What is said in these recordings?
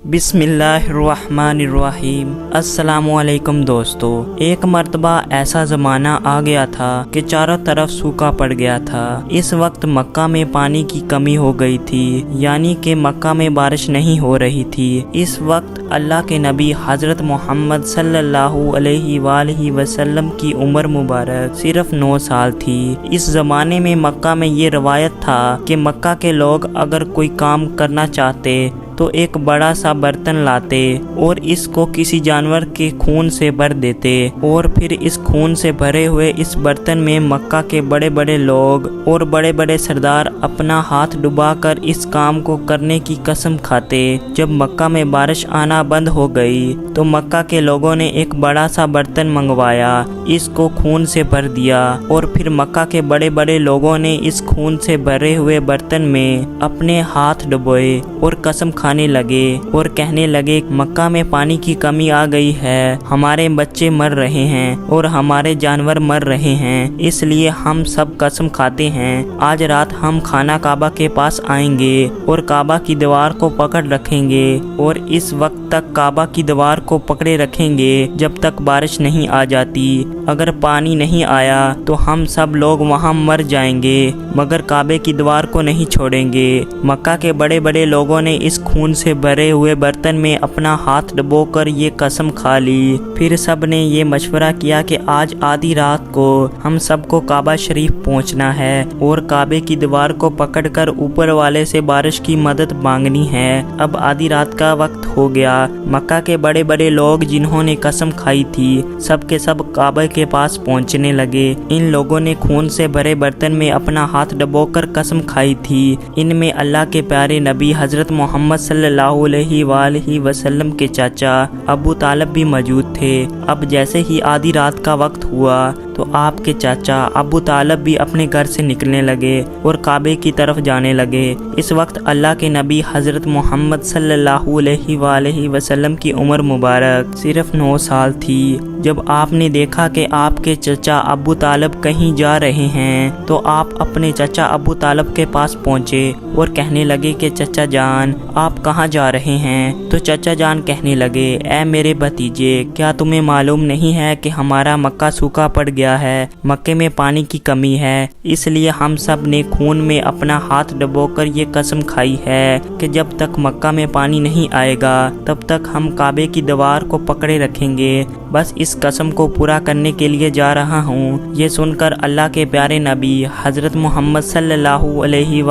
बिस्मिल्लाहिर्रहमानिर्रहीम। अस्सलामुअलैकुम दोस्तों, एक मर्तबा ऐसा ज़माना आ गया था कि चारों तरफ सूखा पड़ गया था। इस वक्त मक्का में पानी की कमी हो गई थी, यानी कि मक्का में बारिश नहीं हो रही थी। इस वक्त अल्लाह के नबी हज़रत मोहम्मद सल्लल्लाहु अलैहि वसल्लम की उम्र मुबारक सिर्फ 9 साल थी। इस ज़माने में मक्का में ये रवायत था कि मक्का के लोग अगर कोई काम करना चाहते तो एक बड़ा सा बर्तन लाते और इसको किसी जानवर के खून से भर देते और फिर इस खून से भरे हुए इस बर्तन में मक्का के बड़े बड़े लोग और बड़े बड़े सरदार अपना हाथ डुबाकर इस काम को करने की कसम खाते। जब मक्का में बारिश आना बंद हो गई तो मक्का के लोगों ने एक बड़ा सा बर्तन मंगवाया, इसको खून से भर दिया और फिर मक्का के बड़े बड़े लोगों ने इस खून से भरे हुए बर्तन में अपने हाथ डुबोए और कसम खाने लगे और कहने लगे, मक्का में पानी की कमी आ गई है, हमारे बच्चे मर रहे हैं और हमारे जानवर मर रहे हैं, इसलिए हम सब कसम खाते हैं आज रात हम खाना काबा के पास आएंगे और काबा की दीवार को पकड़ रखेंगे और इस वक्त तक काबा की दीवार को पकड़े रखेंगे जब तक बारिश नहीं आ जाती। अगर पानी नहीं आया तो हम सब लोग वहां मर जाएंगे, मगर काबे की दीवार को नहीं छोड़ेंगे। मक्का के बड़े बड़े लोगों ने इस खून से भरे हुए बर्तन में अपना हाथ डुबोकर ये कसम खा ली। फिर सब ने ये मशवरा किया कि आज आधी रात को हम सबको काबा शरीफ पहुंचना है और काबे की दीवार को पकड़कर ऊपर वाले से बारिश की मदद मांगनी है। अब आधी रात का वक्त हो गया। मक्का के बड़े बड़े लोग जिन्होंने कसम खाई थी सब के सब काबे के पास पहुंचने लगे। इन लोगों ने खून से भरे बर्तन में अपना हाथ डुबोकर कसम खाई थी। इनमें अल्लाह के प्यारे नबी हजरत मोहम्मद सल्लल्लाहु अलैहि वसल्लम के चाचा अबू तालिब भी मौजूद थे। अब जैसे ही आधी रात का वक्त हुआ तो आपके चाचा अबू तालिब भी अपने घर से निकलने लगे और काबे की तरफ जाने लगे। इस वक्त अल्लाह के नबी हजरत मोहम्मद सल्लल्लाहु अलैहि वसल्लम की उम्र मुबारक सिर्फ 9 साल थी। जब आपने देखा कि आपके चाचा अबू तालिब कहीं जा रहे हैं तो आप अपने चाचा अबू तालिब के पास पहुंचे और कहने लगे कि चाचा जान आप कहाँ जा रहे हैं? तो चाचा जान कहने लगे, ऐ मेरे भतीजे, क्या तुम्हें मालूम नहीं है कि हमारा मक्का सूखा पड़ गया है, मक्के में पानी की कमी है, इसलिए हम सब ने खून में अपना हाथ डुबोकर ये कसम खाई है कि जब तक मक्का में पानी नहीं आएगा तब तक हम काबे की दीवार को पकड़े रखेंगे। बस इस कसम को पूरा करने के लिए जा रहा हूँ। ये सुनकर अल्लाह के प्यारे नबी हजरत मोहम्मद सल्लल्लाहु अलैहि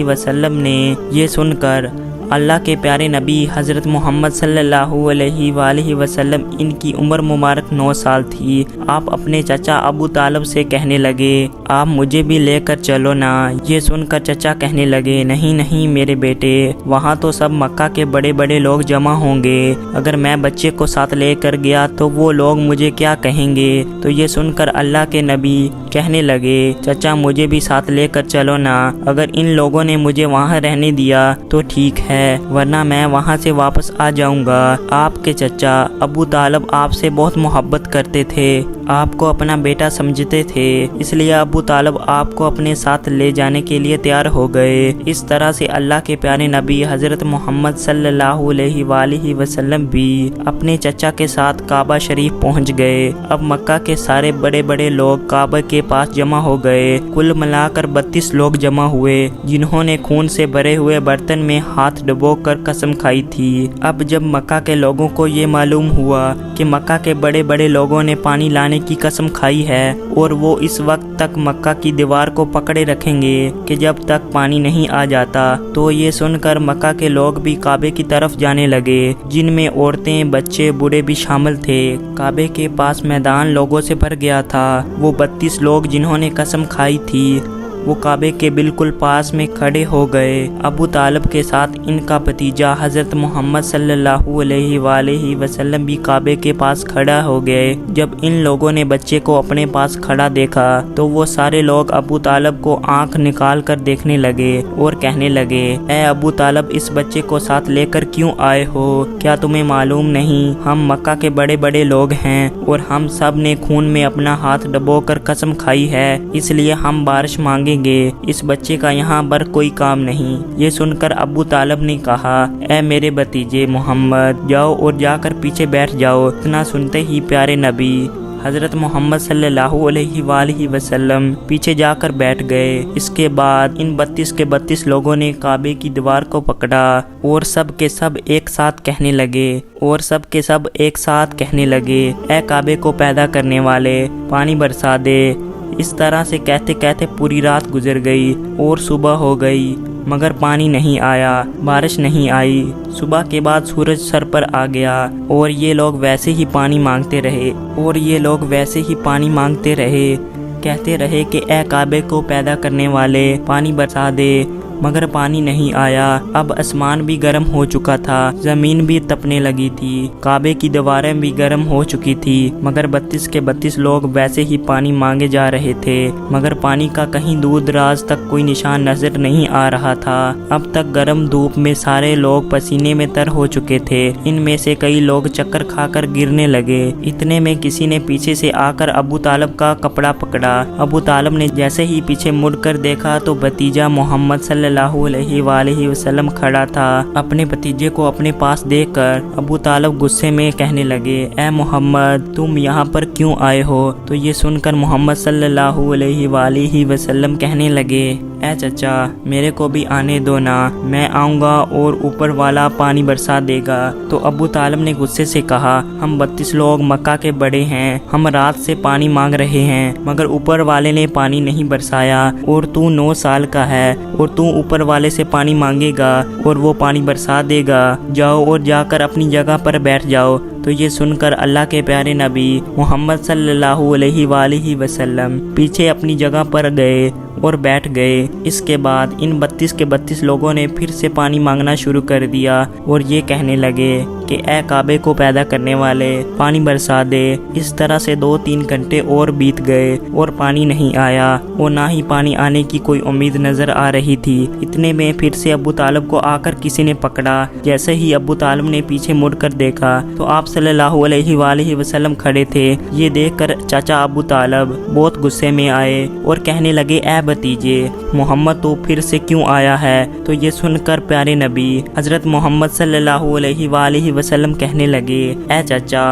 वसल्लम ने ये सुनकर अल्लाह के प्यारे नबी हज़रत मोहम्मद सल्लल्लाहु अलैहि वसल्लम, इनकी उम्र मुबारक 9 साल थी। आप अपने चाचा अबू तालिब से कहने लगे, आप मुझे भी लेकर चलो ना। ये सुनकर चाचा कहने लगे, नहीं नहीं मेरे बेटे, वहाँ तो सब मक्का के बड़े बड़े लोग जमा होंगे, अगर मैं बच्चे को साथ लेकर गया तो वो लोग मुझे क्या कहेंगे? तो ये सुनकर अल्लाह के नबी कहने लगे, चाचा मुझे भी साथ लेकर चलो ना, अगर इन लोगों ने मुझे वहाँ रहने दिया तो ठीक है, वरना मैं वहां से वापस आ जाऊंगा। आपके चचा अबू तालिब आपसे बहुत मोहब्बत करते थे, आपको अपना बेटा समझते थे, इसलिए अबू तालिब आपको अपने साथ ले जाने के लिए तैयार हो गए। इस तरह से अल्लाह के प्यारे नबी हजरत मोहम्मद सल्लल्लाहु अलैहि वसल्लम भी अपने चचा के साथ काबा शरीफ पहुंच गए। अब मक्का के सारे बड़े बड़े लोग काबा के पास जमा हो गए। कुल मिलाकर 32 लोग जमा हुए जिन्होंने खून से भरे हुए बर्तन में हाथ डुबोकर कसम खाई थी। अब जब मक्का के लोगों को ये मालूम हुआ कि मक्का के बड़े बड़े लोगों ने पानी लाने की कसम खाई है और वो इस वक्त तक मक्का की दीवार को पकड़े रखेंगे कि जब तक पानी नहीं आ जाता, तो ये सुनकर मक्का के लोग भी काबे की तरफ जाने लगे, जिनमें औरतें बच्चे बूढ़े भी शामिल थे। काबे के पास मैदान लोगों से भर गया था। वो 32 लोग जिन्होंने कसम खाई थी वो काबे के बिल्कुल पास में खड़े हो गए। अबू तालिब के साथ इनका भतीजा हजरत मोहम्मद सल्लल्लाहु अलैहि वसल्लम भी काबे के पास खड़ा हो गए। जब इन लोगों ने बच्चे को अपने पास खड़ा देखा तो वो सारे लोग अबू तालिब को आंख निकाल कर देखने लगे और कहने लगे, ऐ अबू तालिब, इस बच्चे को साथ लेकर क्यों आए हो? क्या तुम्हें मालूम नहीं हम मक्का के बड़े बड़े लोग हैं और हम सब ने खून में अपना हाथ डुबोकर कसम खाई है, इसलिए हम बारिश मांगे مانگیں گے، اس بچے کا یہاں پر کوئی کام نہیں۔ یہ سن کر ابو طالب نے کہا اے میرے بھتیجے محمد، جاؤ اور جا کر پیچھے بیٹھ جاؤ۔ اتنا سنتے ہی پیارے نبی حضرت محمد صلی اللہ علیہ وآلہ وسلم پیچھے جا کر بیٹھ گئے۔ اس کے بعد ان 32 کے 32 لوگوں نے کعبے کی دیوار کو پکڑا اور سب کے سب ایک ساتھ کہنے لگے اے کعبے کو پیدا کرنے والے، پانی برسا دے۔ اس طرح سے کہتے کہتے پوری رات گزر گئی اور صبح ہو گئی، مگر پانی نہیں آیا، بارش نہیں آئی۔ صبح کے بعد سورج سر پر آ گیا اور یہ لوگ ویسے ہی پانی مانگتے رہے، کہتے رہے کہ اے کعبے کو پیدا کرنے والے، پانی برسا دے، مگر پانی نہیں آیا۔ اب آسمان بھی گرم ہو چکا تھا، زمین بھی تپنے لگی تھی، کعبے کی دیواریں بھی گرم ہو چکی تھی، مگر 32 کے 32 لوگ ویسے ہی پانی مانگے جا رہے تھے، مگر پانی کا کہیں دور دراز تک کوئی نشان نظر نہیں آ رہا تھا۔ اب تک گرم دھوپ میں سارے لوگ پسینے میں تر ہو چکے تھے، ان میں سے کئی لوگ چکر کھا کر گرنے لگے۔ اتنے میں کسی نے پیچھے سے آ کر ابو طالب کا کپڑا پکڑا۔ ابو طالب نے جیسے ہی پیچھے مڑ کر دیکھا تو بھتیجا محمد صلی اللہ علیہ وآلہ وسلم کھڑا تھا۔ اپنے بھتیجے کو اپنے پاس دیکھ کر ابو طالب غصے میں کہنے لگے اے محمد، تم یہاں پر کیوں آئے ہو؟ تو یہ سن کر محمد صلی اللہ علیہ وآلہ وسلم کہنے لگے اے چچا، میرے کو بھی آنے دو نا، میں آؤں گا اور اوپر والا پانی برسا دے گا۔ تو ابو طالب نے غصے سے کہا ہم 32 لوگ مکہ کے بڑے ہیں، ہم رات سے پانی مانگ رہے ہیں، مگر اوپر والے نے پانی نہیں برسایا، اور تو 9 سال کا ہے اور تو اوپر والے سے پانی مانگے گا اور وہ پانی برسا دے گا، جاؤ اور جا کر اپنی جگہ پر بیٹھ جاؤ۔ تو یہ سن کر اللہ کے پیارے نبی محمد صلی اللہ علیہ وآلہ وسلم پیچھے اپنی جگہ پر گئے اور بیٹھ گئے۔ اس کے بعد ان 32 کے 32 لوگوں نے پھر سے پانی مانگنا شروع کر دیا اور یہ کہنے لگے کہ اے کعبے کو پیدا کرنے والے، پانی برسا دے۔ اس طرح سے 2-3 گھنٹے اور بیت گئے اور پانی نہیں آیا اور نہ ہی پانی آنے کی کوئی امید نظر آ رہی تھی۔ اتنے میں پھر سے ابو طالب کو آ کر کسی نے پکڑا۔ جیسے ہی ابو طالب نے پیچھے مڑ کر دیکھا تو آپ صلی اللہ علیہ وآلہ وسلم کھڑے تھے۔ یہ دیکھ کر چاچا ابو طالب بہت غصے میں آئے اور کہنے لگے اے بھتیجے محمد، تو پھر سے کیوں آیا ہے؟ تو یہ سن کر پیارے نبی حضرت محمد صلی اللہ علیہ وآلہ وسلم کہنے لگے اے چچا،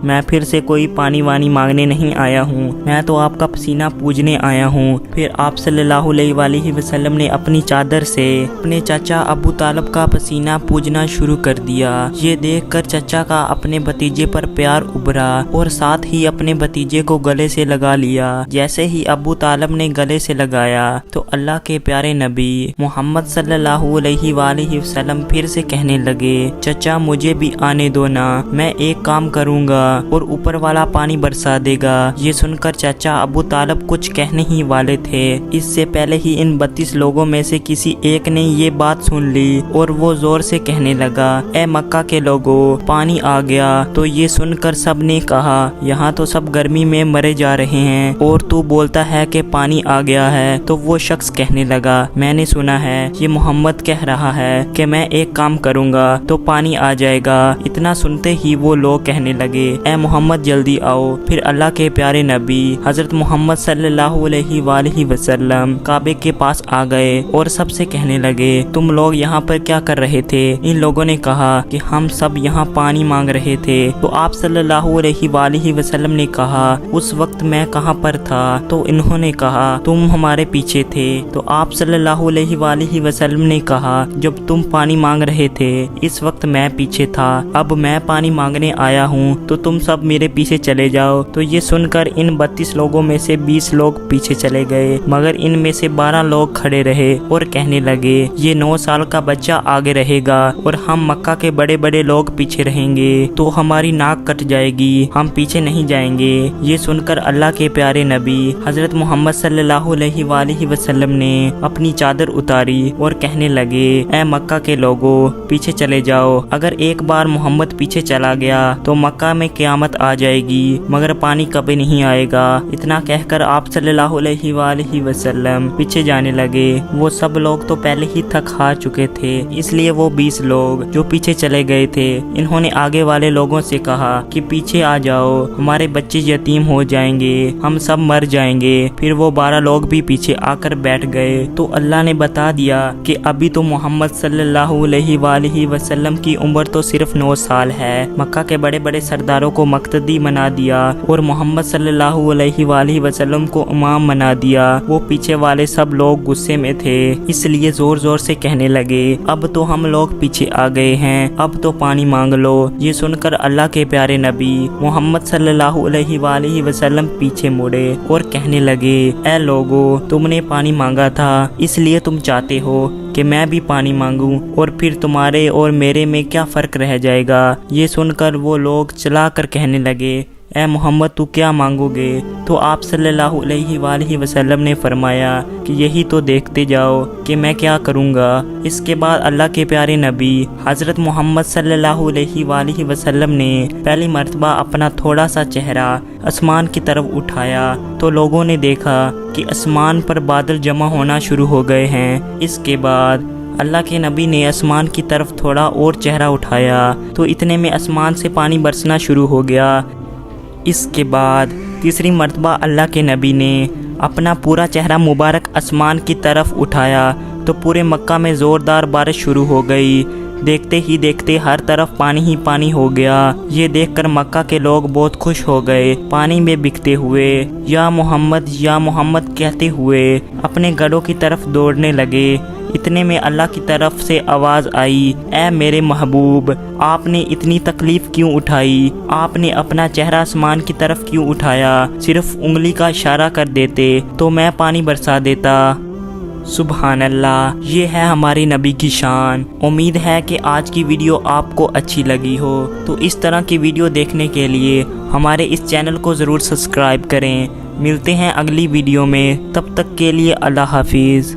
میں پھر سے کوئی پانی وانی مانگنے نہیں آیا ہوں، میں تو آپ کا پسینہ پوجنے آیا ہوں۔ پھر آپ صلی اللہ علیہ وآلہ وسلم نے اپنی چادر سے اپنے چچا ابو طالب کا پسینہ پوجنا شروع کر دیا۔ یہ دیکھ کر چچا کا اپنے بھتیجے پر پیار ابھرا اور ساتھ ہی اپنے بھتیجے کو گلے سے لگا لیا۔ جیسے ہی ابو طالب نے گلے سے لگایا تو اللہ کے پیارے نبی محمد صلی اللہ علیہ وآلہ وسلم پھر سے کہنے لگے چچا مجھے بھی آنے دو نا، میں ایک کام کروں گا اور اوپر والا پانی برسا دے گا۔ یہ سن کر چچا ابو طالب کچھ کہنے ہی والے تھے، اس سے پہلے ہی ان 32 لوگوں میں سے کسی ایک نے یہ بات سن لی اور وہ زور سے کہنے لگا اے مکہ کے لوگوں، پانی آ گیا۔ تو یہ سن کر سب نے کہا یہاں تو سب گرمی میں مرے جا رہے ہیں اور تو بولتا ہے کہ پانی آ گیا ہے۔ تو وہ شخص کہنے لگا میں نے سنا ہے یہ محمد کہہ رہا ہے کہ میں ایک کام کروں گا تو پانی آ جائے گا۔ اتنا سنتے ہی وہ لوگ کہنے لگے اے محمد جلدی آؤ۔ پھر اللہ کے پیارے نبی حضرت محمد صلی اللہ علیہ وآلہ وسلم کعبے کے پاس آ گئے اور سب سے کہنے لگے تم لوگ یہاں پر کیا کر رہے تھے؟ ان لوگوں نے کہا کہ ہم سب یہاں پانی مانگ رہے تھے۔ تو آپ صلی اللہ علیہ وآلہ وسلم نے کہا اس وقت میں کہاں پر تھا؟ تو انہوں نے کہا تم ہمارے پیچھے تھے۔ تو آپ صلی اللہ علیہ وآلہ وسلم نے کہا جب تم پانی مانگ رہے تھے اس وقت میں پیچھے تھا، اب میں پانی مانگنے آیا ہوں تو تم سب میرے پیچھے چلے جاؤ۔ تو یہ سن کر ان 32 لوگوں میں سے 20 لوگ پیچھے چلے گئے، مگر ان میں سے 12 لوگ کھڑے رہے اور کہنے لگے یہ 9 سال کا بچہ آگے رہے گا اور ہم مکہ کے بڑے بڑے لوگ پیچھے رہیں گے تو ہماری ناک کٹ جائے گی، ہم پیچھے نہیں جائیں گے۔ یہ سن کر اللہ کے پیارے نبی حضرت محمد صلی اللہ علیہ وآلہ وسلم نے اپنی چادر اتاری اور کہنے لگے اے مکہ کے لوگوں پیچھے چلے جاؤ، اگر ایک بار محمد پیچھے چلا گیا تو مکہ میں क़यामत आ जाएगी मगर पानी कभी नहीं आएगा। इतना कहकर आप सल्लल्लाहु अलैहि वसल्लम पीछे जाने लगे। वो सब लोग तो पहले ही थक हार चुके थे, इसलिए वो 20 लोग जो पीछे चले गए थे, इन्होंने आगे वाले लोगों से कहा कि पीछे आ जाओ, हमारे बच्चे यतीम हो जाएंगे, हम सब मर जाएंगे। फिर वो 12 लोग भी पीछे आकर बैठ गए। तो अल्लाह ने बता दिया कि अभी तो मोहम्मद सल्लल्लाहु अलैहि वसल्लम की उम्र तो सिर्फ 9 साल है। मक्का के बड़े बड़े सरदारों को मक्तदी बना दिया और मोहम्मद सल्लल्लाहु अलैहि वसल्लम को इमाम बना दिया। वो पीछे वाले सब लोग गुस्से में थे, इसलिए जोर जोर से कहने लगे, अब तो हम लोग पीछे आ गए हैं, अब तो पानी मांग लो। ये सुनकर अल्लाह के प्यारे नबी मोहम्मद सल्लल्लाहु अलैहि वसल्लम पीछे मुड़े और कहने लगे, ऐ लोगो, तुमने पानी मांगा था, इसलिए तुम चाहते हो कि मैं भी पानी मांगूं, और फिर तुम्हारे और मेरे में क्या फ़र्क रह जाएगा। ये सुनकर वो लोग चला कर कहने लगे, ऐ मोहम्मद, तू क्या मांगोगे? तो आप सल्लल्लाहु अलैहि वसल्लम ने फरमाया कि यही तो देखते जाओ कि मैं क्या करूँगा। इसके बाद अल्लाह के प्यारे नबी हज़रत मोहम्मद सल्लल्लाहु अलैहि वसल्लम ने पहली मर्तबा अपना थोड़ा सा चेहरा आसमान की तरफ उठाया तो लोगों ने देखा कि आसमान पर बादल जमा होना शुरू हो गए हैं। इसके बाद अल्लाह के नबी ने आसमान की तरफ थोड़ा और चेहरा उठाया तो इतने में आसमान से पानी बरसना शुरू हो गया। इसके बाद तीसरी मर्तबा अल्लाह के नबी ने अपना पूरा चेहरा मुबारक आसमान की तरफ उठाया तो पूरे मक्का में ज़ोरदार बारिश शुरू हो गई। देखते ही देखते हर तरफ पानी ही पानी हो गया। ये देखकर मक्का के लोग बहुत खुश हो गए। पानी में बिकते हुए या मोहम्मद कहते हुए अपने गढ़ों की तरफ दौड़ने लगे। इतने में अल्लाह की तरफ से आवाज़ आई, ऐ मेरे महबूब, आपने इतनी तकलीफ़ क्यों उठाई? आपने अपना चेहरा आसमान की तरफ क्यों उठाया? सिर्फ उंगली का इशारा कर देते तो मैं पानी बरसा देता। सुभान अल्लाह, ये है हमारे नबी की शान। उम्मीद है कि आज की वीडियो आपको अच्छी लगी हो। तो इस तरह की वीडियो देखने के लिए हमारे इस चैनल को ज़रूर सब्सक्राइब करें। मिलते हैं अगली वीडियो में, तब तक के लिए अल्लाह हाफिज़।